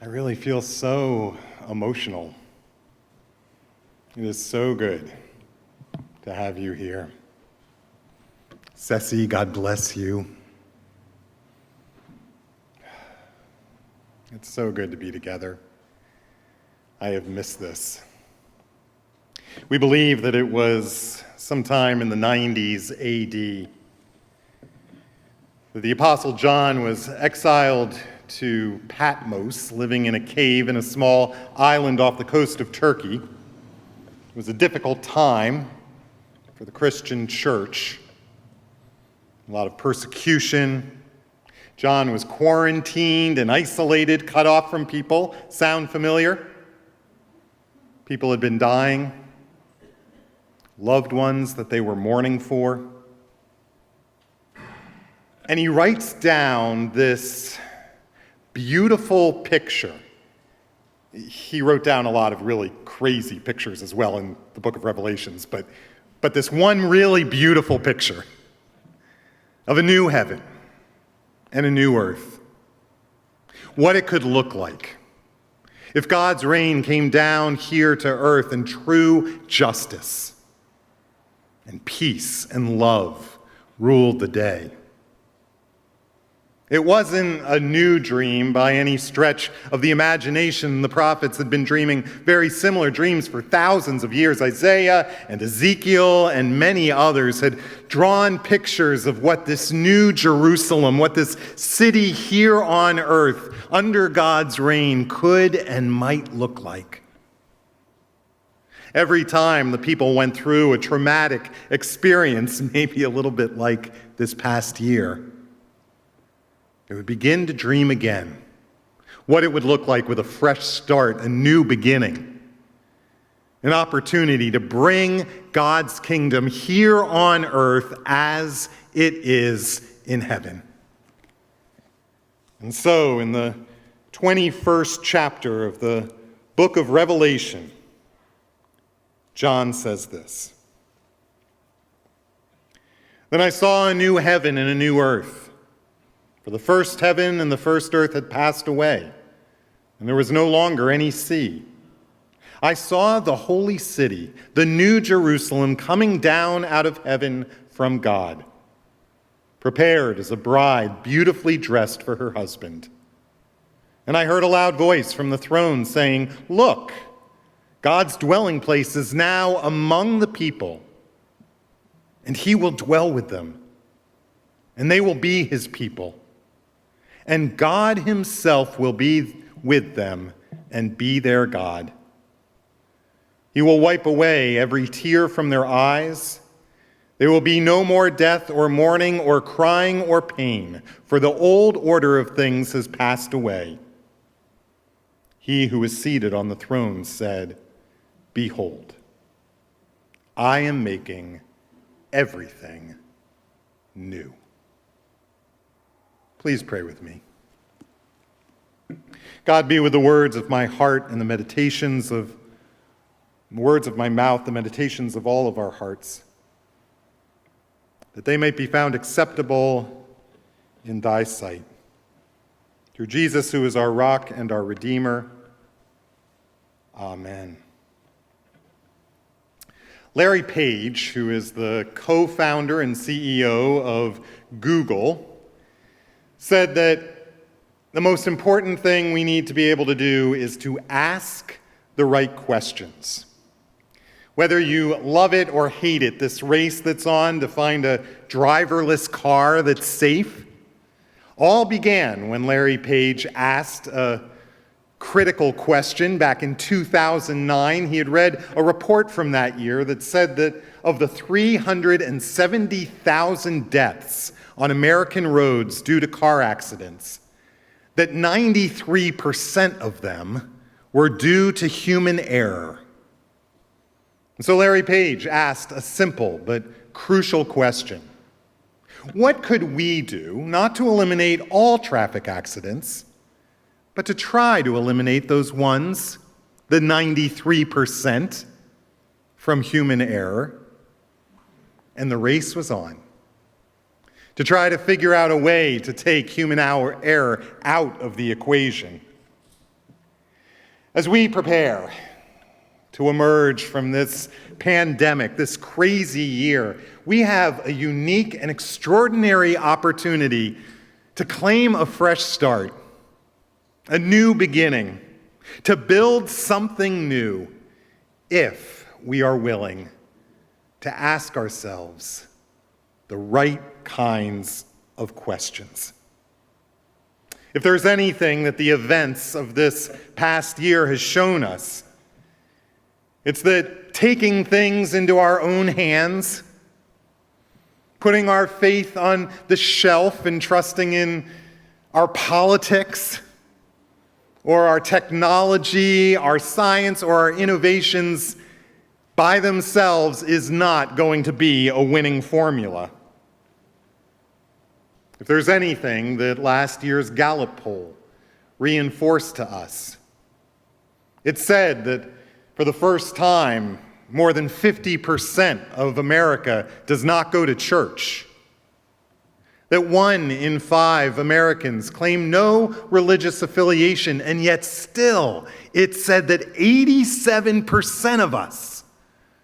I really feel so emotional. It is so good to have you here. Ceci, God bless you. It's so good to be together. I have missed this. We believe that it was sometime in the 90s AD that the Apostle John was exiled to Patmos, living in a cave in a small island off the coast of Turkey. It was a difficult time for the Christian church. A lot of persecution. John was quarantined and isolated, cut off from people. Sound familiar? People had been dying, loved ones that they were mourning for. And he writes down this beautiful picture. He wrote down a lot of really crazy pictures as well in the book of Revelations, but this one really beautiful picture of a new heaven and a new earth. What it could look like if God's reign came down here to earth in true justice and peace and love ruled the day. It wasn't a new dream by any stretch of the imagination. The prophets had been dreaming very similar dreams for thousands of years. Isaiah and Ezekiel and many others had drawn pictures of what this new Jerusalem, what this city here on earth under God's reign could and might look like. Every time the people went through a traumatic experience, maybe a little bit like this past year, they would begin to dream again what it would look like with a fresh start, a new beginning, an opportunity to bring God's kingdom here on earth as it is in heaven. And so, in the 21st chapter of the book of Revelation, John says this: "Then I saw a new heaven and a new earth. For the first heaven and the first earth had passed away, and there was no longer any sea. I saw the holy city, the new Jerusalem, coming down out of heaven from God, prepared as a bride beautifully dressed for her husband. And I heard a loud voice from the throne saying, 'Look, God's dwelling place is now among the people, and he will dwell with them, and they will be his people. And God himself will be with them and be their God. He will wipe away every tear from their eyes. There will be no more death or mourning or crying or pain, for the old order of things has passed away.' He who is seated on the throne said, 'Behold, I am making everything new.'" Please pray with me. God, be with the words of my heart and the words of my mouth, the meditations of all of our hearts, that they may be found acceptable in thy sight. Through Jesus, who is our rock and our Redeemer. Amen. Larry Page, who is the co-founder and CEO of Google, said that the most important thing we need to be able to do is to ask the right questions. Whether you love it or hate it, this race that's on to find a driverless car that's safe, all began when Larry Page asked a critical question back in 2009. He had read a report from that year that said that of the 370,000 deaths on American roads due to car accidents, that 93% of them were due to human error. And so Larry Page asked a simple but crucial question. What could we do, not to eliminate all traffic accidents, but to try to eliminate those ones, the 93%, from human error? And the race was on, to try to figure out a way to take human error out of the equation. As we prepare to emerge from this pandemic, this crazy year, we have a unique and extraordinary opportunity to claim a fresh start, a new beginning, to build something new if we are willing to ask ourselves the right kinds of questions. If there's anything that the events of this past year has shown us, it's that taking things into our own hands, putting our faith on the shelf and trusting in our politics or our technology, our science, or our innovations by themselves is not going to be a winning formula. If there's anything that last year's Gallup poll reinforced to us, it said that for the first time, more than 50% of America does not go to church. That 1 in 5 Americans claim no religious affiliation, and yet still it said that 87% of us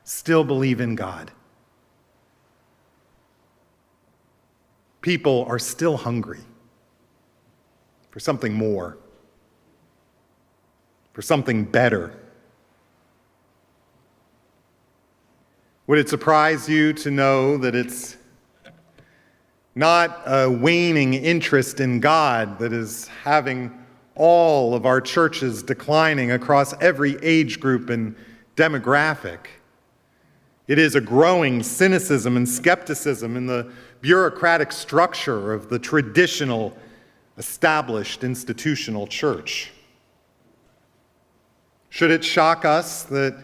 still believe in God. People are still hungry for something more, for something better. Would it surprise you to know that it's not a waning interest in God that is having all of our churches declining across every age group and demographic? It is a growing cynicism and skepticism in the bureaucratic structure of the traditional, established institutional church. Should it shock us that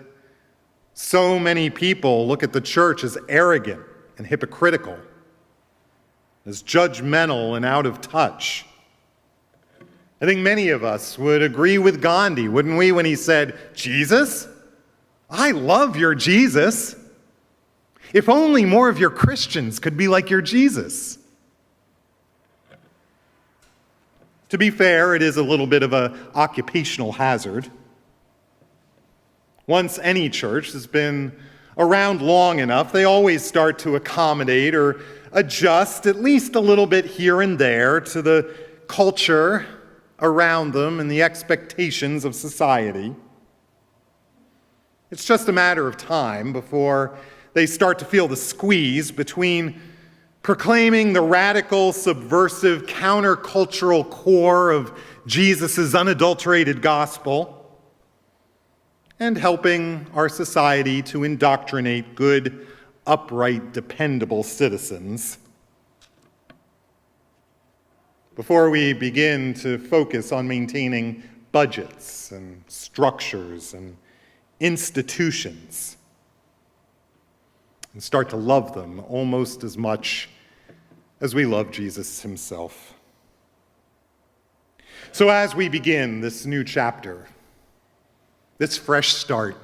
so many people look at the church as arrogant and hypocritical, as judgmental and out of touch? I think many of us would agree with Gandhi, wouldn't we, when he said, "Jesus? I love your Jesus. If only more of your Christians could be like your Jesus." To be fair, it is a little bit of an occupational hazard. Once any church has been around long enough, they always start to accommodate or adjust at least a little bit here and there to the culture around them and the expectations of society. It's just a matter of time before they start to feel the squeeze between proclaiming the radical, subversive, countercultural core of Jesus' unadulterated gospel and helping our society to indoctrinate good, upright, dependable citizens. Before we begin to focus on maintaining budgets and structures and institutions, and start to love them almost as much as we love Jesus himself. So as we begin this new chapter, this fresh start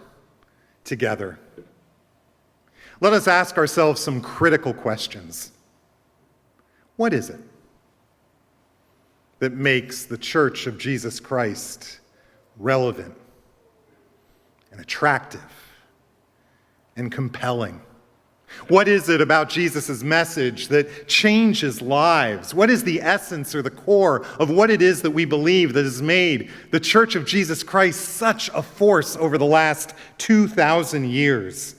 together, let us ask ourselves some critical questions. What is it that makes the Church of Jesus Christ relevant and attractive and compelling? What is it about Jesus' message that changes lives? What is the essence or the core of what it is that we believe that has made the Church of Jesus Christ such a force over the last 2,000 years?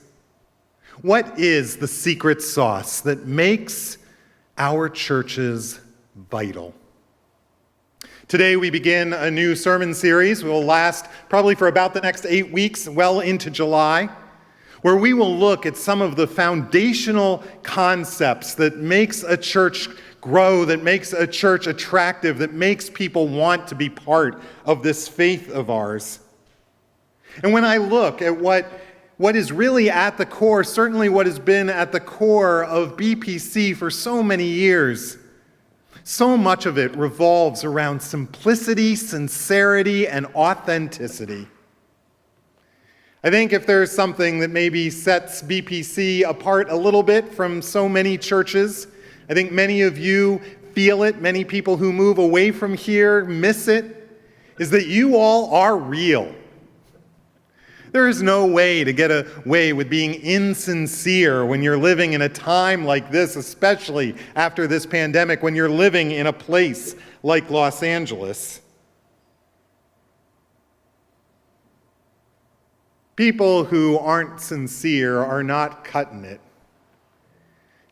What is the secret sauce that makes our churches vital? Today we begin a new sermon series. It will last probably for about the next 8 weeks, well into July, where we will look at some of the foundational concepts that makes a church grow, that makes a church attractive, that makes people want to be part of this faith of ours. And when I look at what is really at the core, certainly what has been at the core of BPC for so many years, so much of it revolves around simplicity, sincerity, and authenticity. I think if there's something that maybe sets BPC apart a little bit from so many churches, I think many of you feel it, many people who move away from here miss it, is that you all are real. There is no way to get away with being insincere when you're living in a time like this, especially after this pandemic, when you're living in a place like Los Angeles. People who aren't sincere are not cutting it.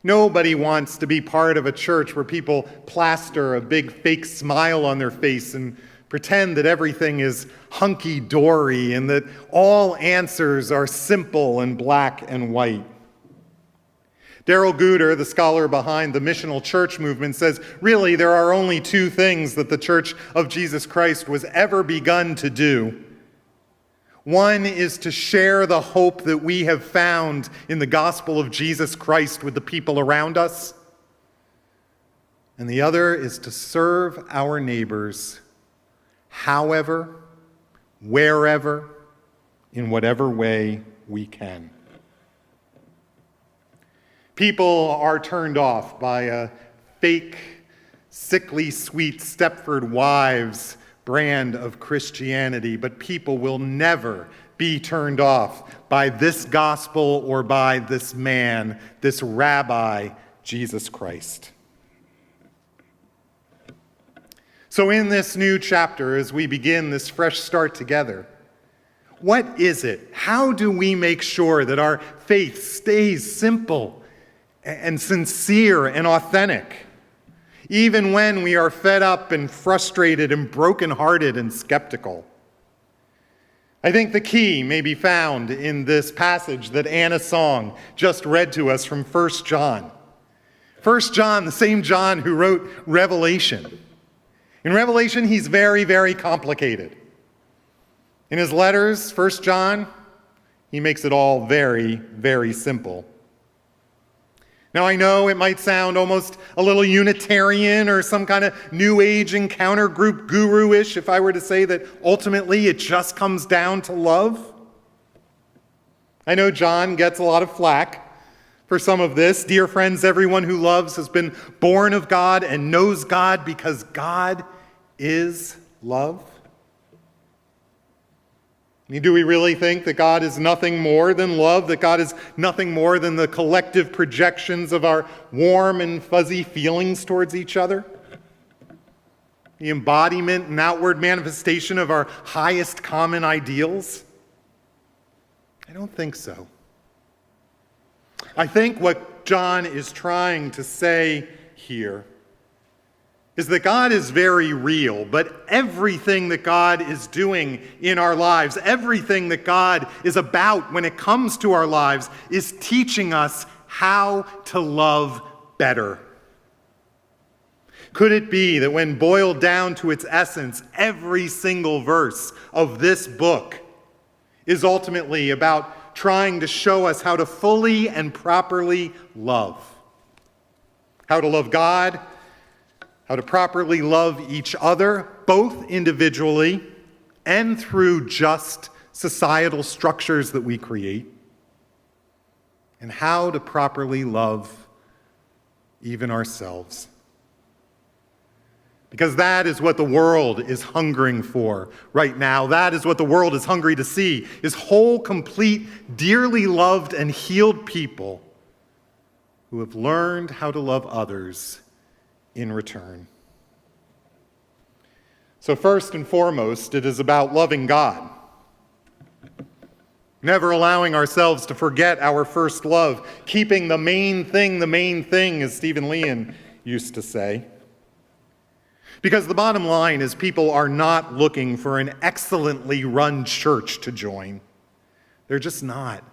Nobody wants to be part of a church where people plaster a big fake smile on their face and pretend that everything is hunky-dory and that all answers are simple and black and white. Darrell Guder, the scholar behind the missional church movement, says, really, there are only two things that the Church of Jesus Christ was ever begun to do. One is to share the hope that we have found in the gospel of Jesus Christ with the people around us. And the other is to serve our neighbors however, wherever, in whatever way we can. People are turned off by a fake, sickly sweet Stepford Wives brand of Christianity, but people will never be turned off by this gospel or by this man, this rabbi, Jesus Christ. So in this new chapter, as we begin this fresh start together, what is it? How do we make sure that our faith stays simple and sincere and authentic, even when we are fed up and frustrated and brokenhearted and skeptical? I think the key may be found in this passage that Anna Song just read to us from 1 John. 1 John, the same John who wrote Revelation. In Revelation, he's very, very complicated. In his letters, 1 John, he makes it all very, very simple. Now, I know it might sound almost a little Unitarian or some kind of New Age encounter group guru-ish if I were to say that ultimately it just comes down to love. I know John gets a lot of flack for some of this. Dear friends, everyone who loves has been born of God and knows God because God is love. I mean, do we really think that God is nothing more than love, that God is nothing more than the collective projections of our warm and fuzzy feelings towards each other? The embodiment and outward manifestation of our highest common ideals? I don't think so. I think what John is trying to say here is that God is very real, but everything that God is doing in our lives, everything that God is about when it comes to our lives, is teaching us how to love better. Could it be that when boiled down to its essence, every single verse of this book is ultimately about trying to show us how to fully and properly love? How to love God, how to properly love each other, both individually and through just societal structures that we create, and how to properly love even ourselves. Because that is what the world is hungering for right now. That is what the world is hungry to see, is whole, complete, dearly loved and healed people who have learned how to love others in return. So first and foremost, it is about loving God. Never allowing ourselves to forget our first love. Keeping the main thing, as Stephen Leon used to say. Because the bottom line is people are not looking for an excellently run church to join. They're just not.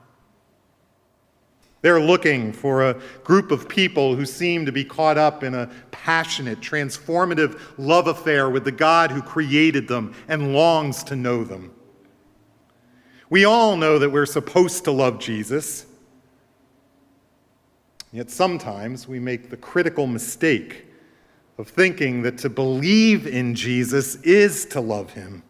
They're looking for a group of people who seem to be caught up in a passionate, transformative love affair with the God who created them and longs to know them. We all know that we're supposed to love Jesus, yet sometimes we make the critical mistake of thinking that to believe in Jesus is to love him.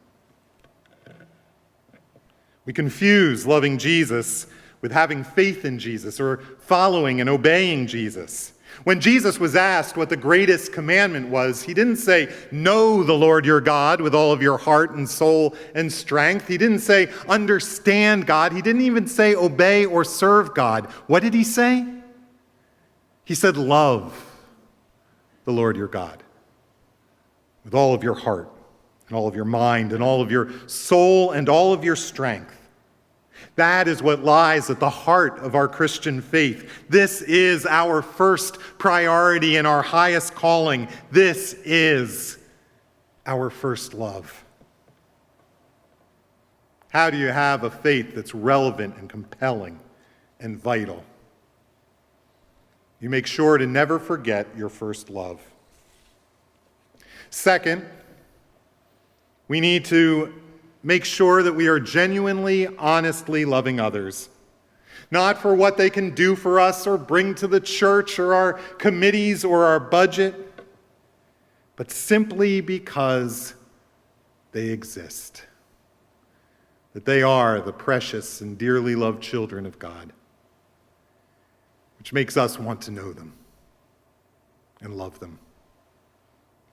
We confuse loving Jesus with having faith in Jesus or following and obeying Jesus. When Jesus was asked what the greatest commandment was, he didn't say, know the Lord your God with all of your heart and soul and strength. He didn't say, understand God. He didn't even say, obey or serve God. What did he say? He said, love the Lord your God with all of your heart and all of your mind and all of your soul and all of your strength. That is what lies at the heart of our Christian faith. This is our first priority and our highest calling. This is our first love. How do you have a faith that's relevant and compelling and vital? You make sure to never forget your first love. Second, we need to make sure that we are genuinely, honestly loving others. Not for what they can do for us or bring to the church or our committees or our budget, but simply because they exist. That they are the precious and dearly loved children of God, which makes us want to know them and love them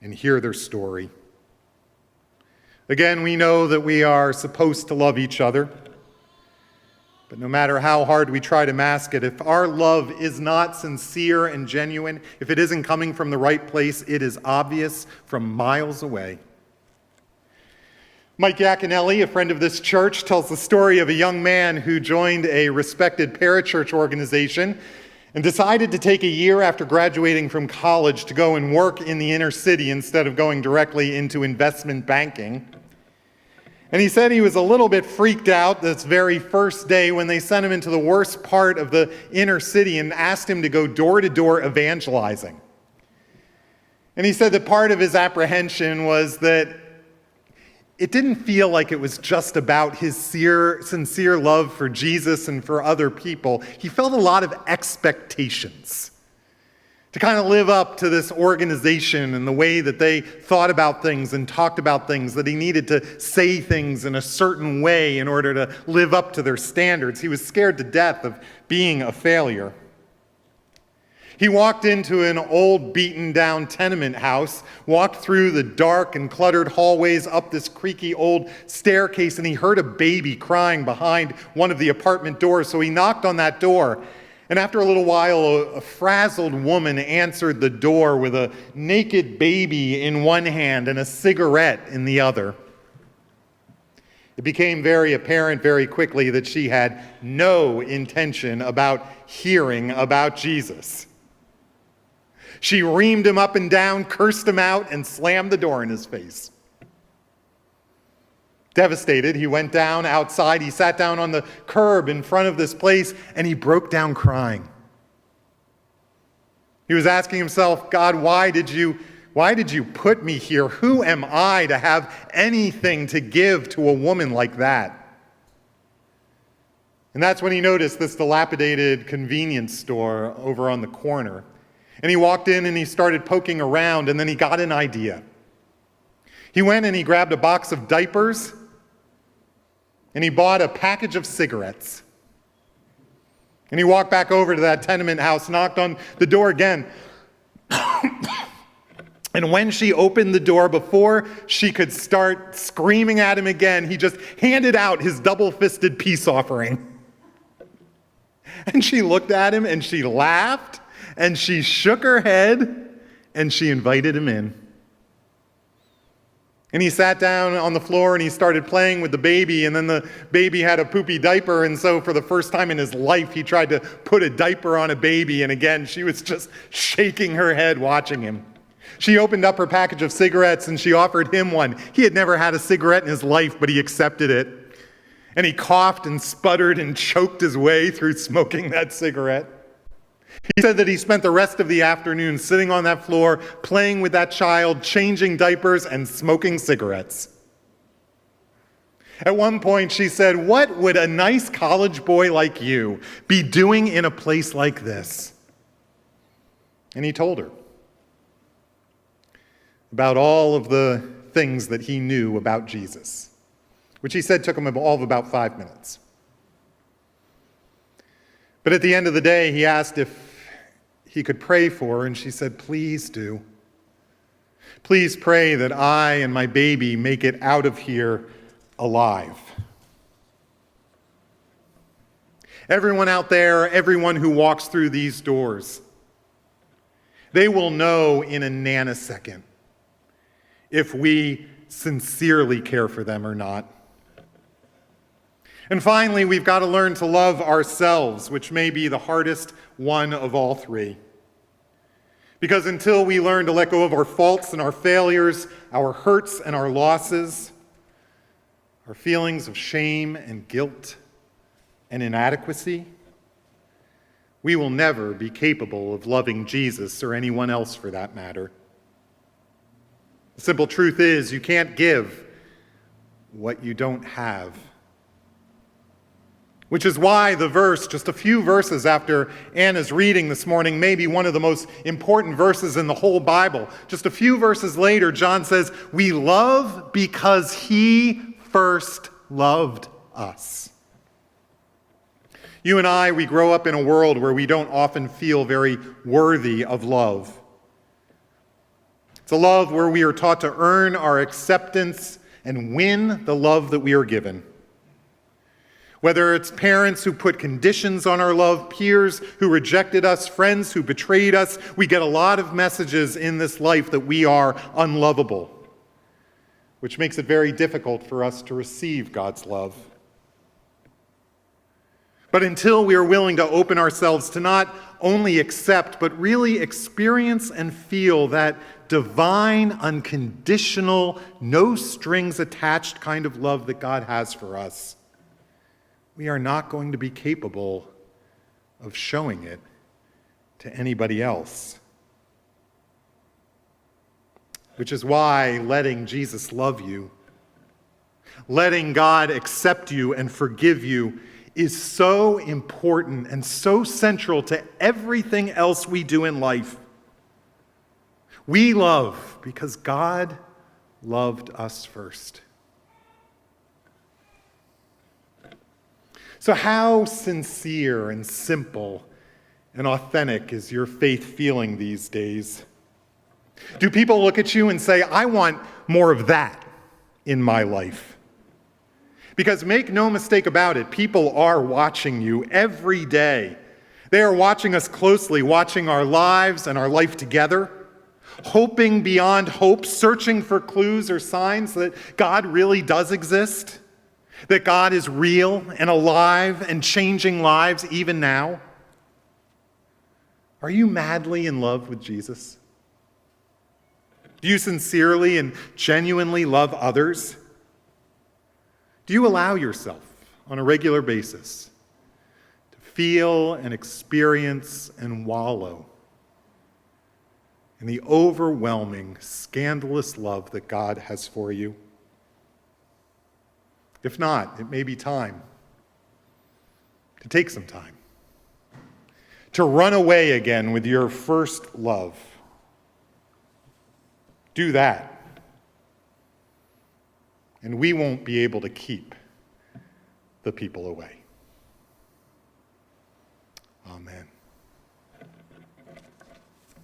and hear their story. Again, we know that we are supposed to love each other, but no matter how hard we try to mask it, if our love is not sincere and genuine, if it isn't coming from the right place, it is obvious from miles away. Mike Yaconelli, a friend of this church, tells the story of a young man who joined a respected parachurch organization and decided to take a year after graduating from college to go and work in the inner city instead of going directly into investment banking. And he said he was a little bit freaked out this very first day when they sent him into the worst part of the inner city and asked him to go door to door evangelizing. And he said that part of his apprehension was that it didn't feel like it was just about his sincere love for Jesus and for other people. He felt a lot of expectations to kind of live up to this organization and the way that they thought about things and talked about things, that he needed to say things in a certain way in order to live up to their standards. He was scared to death of being a failure. He walked into an old, beaten-down tenement house, walked through the dark and cluttered hallways up this creaky old staircase, and he heard a baby crying behind one of the apartment doors. So he knocked on that door, and after a little while, a frazzled woman answered the door with a naked baby in one hand and a cigarette in the other. It became very apparent very quickly that she had no intention about hearing about Jesus. She reamed him up and down, cursed him out, and slammed the door in his face. Devastated, he went down outside. He sat down on the curb in front of this place, and he broke down crying. He was asking himself, God, why did you put me here? Who am I to have anything to give to a woman like that? And that's when he noticed this dilapidated convenience store over on the corner. And he walked in and he started poking around, and then he got an idea. He went and he grabbed a box of diapers, and he bought a package of cigarettes. And he walked back over to that tenement house, knocked on the door again. And when she opened the door, before she could start screaming at him again, he just handed out his double-fisted peace offering. And she looked at him and she laughed and she shook her head and she invited him in. And he sat down on the floor and he started playing with the baby, and then the baby had a poopy diaper, and so for the first time in his life he tried to put a diaper on a baby, and again she was just shaking her head watching him. She opened up her package of cigarettes and she offered him one. He had never had a cigarette in his life, but he accepted it. And he coughed and sputtered and choked his way through smoking that cigarette. He said that he spent the rest of the afternoon sitting on that floor, playing with that child, changing diapers, and smoking cigarettes. At one point, she said, "What would a nice college boy like you be doing in a place like this?" And he told her about all of the things that he knew about Jesus, which he said took him all of about 5 minutes. But at the end of the day, he asked if he could pray for her, and she said, "Please do. Please pray that I and my baby make it out of here alive." Everyone out there, everyone who walks through these doors, they will know in a nanosecond if we sincerely care for them or not. And finally, we've got to learn to love ourselves, which may be the hardest one of all three. Because until we learn to let go of our faults and our failures, our hurts and our losses, our feelings of shame and guilt and inadequacy, we will never be capable of loving Jesus or anyone else for that matter. The simple truth is, you can't give what you don't have. Which is why the verse, just a few verses after Anna's reading this morning, may be one of the most important verses in the whole Bible. Just a few verses later, John says, "We love because he first loved us." You and I, we grow up in a world where we don't often feel very worthy of love. It's a love where we are taught to earn our acceptance and win the love that we are given. Whether it's parents who put conditions on our love, peers who rejected us, friends who betrayed us, we get a lot of messages in this life that we are unlovable, which makes it very difficult for us to receive God's love. But until we are willing to open ourselves to not only accept, but really experience and feel that divine, unconditional, no strings attached kind of love that God has for us, we are not going to be capable of showing it to anybody else. Which is why letting Jesus love you, letting God accept you and forgive you, is so important and so central to everything else we do in life. We love because God loved us first. So how sincere and simple and authentic is your faith feeling these days? Do people look at you and say, "I want more of that in my life"? Because make no mistake about it, people are watching you every day. They are watching us closely, watching our lives and our life together, hoping beyond hope, searching for clues or signs that God really does exist, that God is real and alive and changing lives even now. Are you madly in love with Jesus? Do you sincerely and genuinely love others? Do you allow yourself on a regular basis to feel and experience and wallow in the overwhelming, scandalous love that God has for you? If not, it may be time to take some time to run away again with your first love. Do that. And we won't be able to keep the people away. Amen.